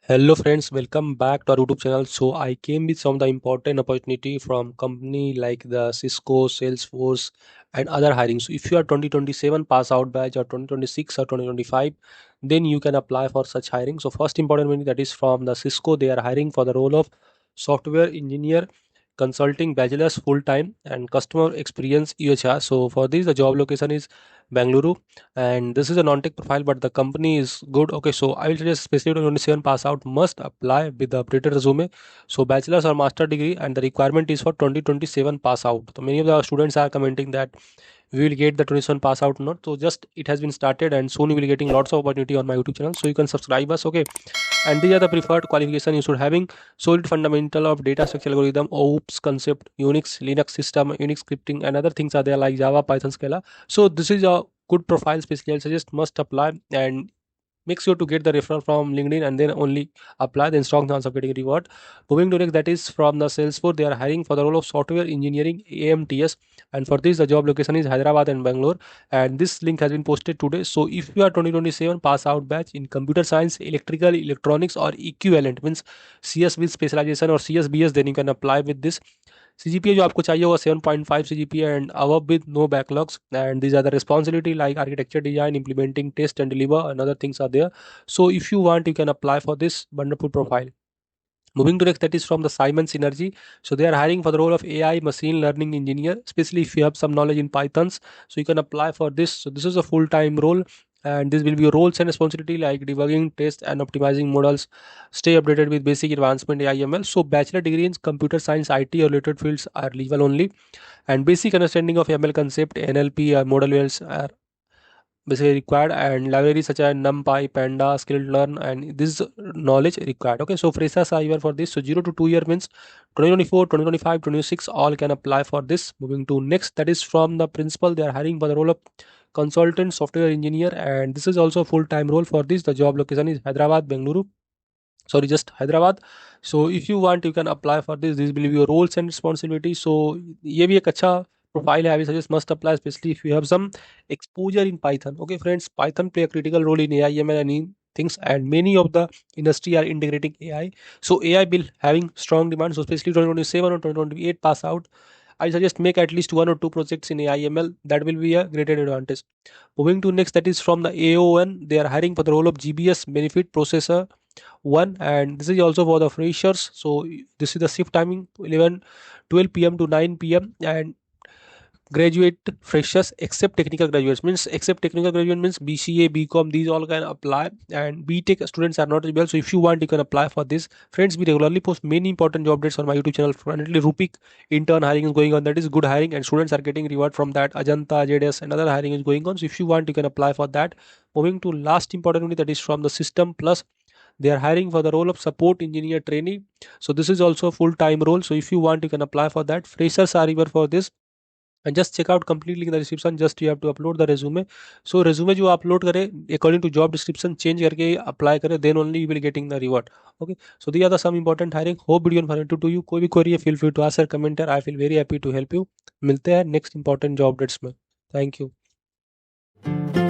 Hello friends, welcome back to our YouTube channel. So I came with some of the important opportunity from company like the Cisco, Salesforce and other hiring. So if you are 2027 pass out batch or 2026 or 2025, then you can apply for such hiring. So first important one that is from the Cisco, they are hiring for the role of software engineer consulting bachelor's full time and customer experience UHR. So for this the job location is Bangalore and this is a non-tech profile but the company is good. Okay, so I will suggest especially 27 pass out must apply with the updated resume. So bachelor's or master degree and the requirement is for 2027 pass out. So many of the students are commenting that we will get the 27 pass out not, so just it has been started and soon you will getting lots of opportunity on my YouTube channel, so you can subscribe us. Okay, and these are the preferred qualification you should having solid fundamental of data structure algorithm, OOPS concept, Unix, Linux system, Unix scripting, and other things are there like Java, Python, Scala. So this is a good profile, especially I suggest must apply and make sure to get the referral from LinkedIn and then only apply, then strong chance of getting reward. Moving to next, that is from the Salesforce, they are hiring for the role of software engineering AMTS, and for this the job location is Hyderabad and Bangalore, and this link has been posted today. So if you are 2027 pass out batch in computer science, electrical, electronics or equivalent means CS with specialization or CSBS, then you can apply with this. CGPA जो आपको चाहिए होगा 7.5 CGPA and above with no backlogs, and these are the responsibility like architecture design, implementing, test and deliver and other things are there. So if you want you can apply for this wonderful profile. Moving to next, that is from the Simon Synergy. So they are hiring for the role of AI machine learning engineer, especially if you have some knowledge in Pythons. So you can apply for this. So this is a full-time role, and this will be your roles and responsibility like debugging, test, and optimizing models. Stay updated with basic advancement AI/ML. So bachelor degree in computer science, IT, or related fields are legal only, and basic understanding of ML concept, NLP, model wells are basically required, and libraries such as NumPy, Panda, Skilled-learn, and this knowledge required. Okay, so freshers are here for this. So 0 to 2 year means 2024, 2025, 2026 all can apply for this. Moving to next, that is from the principal. They are hiring for the role of consultant software engineer, and this is also full time role. For this the job location is Hyderabad, Bengaluru, sorry just Hyderabad. So if you want you can apply for this will be your roles and responsibilities. So ये भी एक अच्छा profile है, I will suggest must apply especially if you have some exposure in Python. Okay friends, Python play a critical role in AI, ML and in things, and many of the industry are integrating AI. So AI will having strong demand, so especially 2027 or 2028 pass out, I suggest make at least 1 or 2 projects in AI ML. That will be a greater advantage. Moving to next, that is from the AO1. They are hiring for the role of GBS benefit processor one, and this is also for the freshers. So this is the shift timing 11 12 p.m. to 9 p.m. and graduate freshers except technical graduates means except technical graduate means BCA, BCom, these all can apply, and BTech students are not eligible. So if you want you can apply for this. Friends, we regularly post many important job updates on my YouTube channel. Currently Rupik intern hiring is going on, that is good hiring and students are getting reward from that. Ajanta, JDS and other hiring is going on, so if you want you can apply for that. Moving to last important unit, that is from the System Plus. They are hiring for the role of support engineer trainee. So this is also a full-time role, so if you want you can apply for that. Freshers are here for this, and just check out complete link in the description. Just you have to upload the resume. So resume जो upload करे according to job description change करके apply करे, then only you will getting the reward. Okay, so these are the some important hiring. Hope video informative to you. कोई भी query है feel free to ask or comment there. I feel very happy to help you. मिलते हैं next important job dates में. Thank you.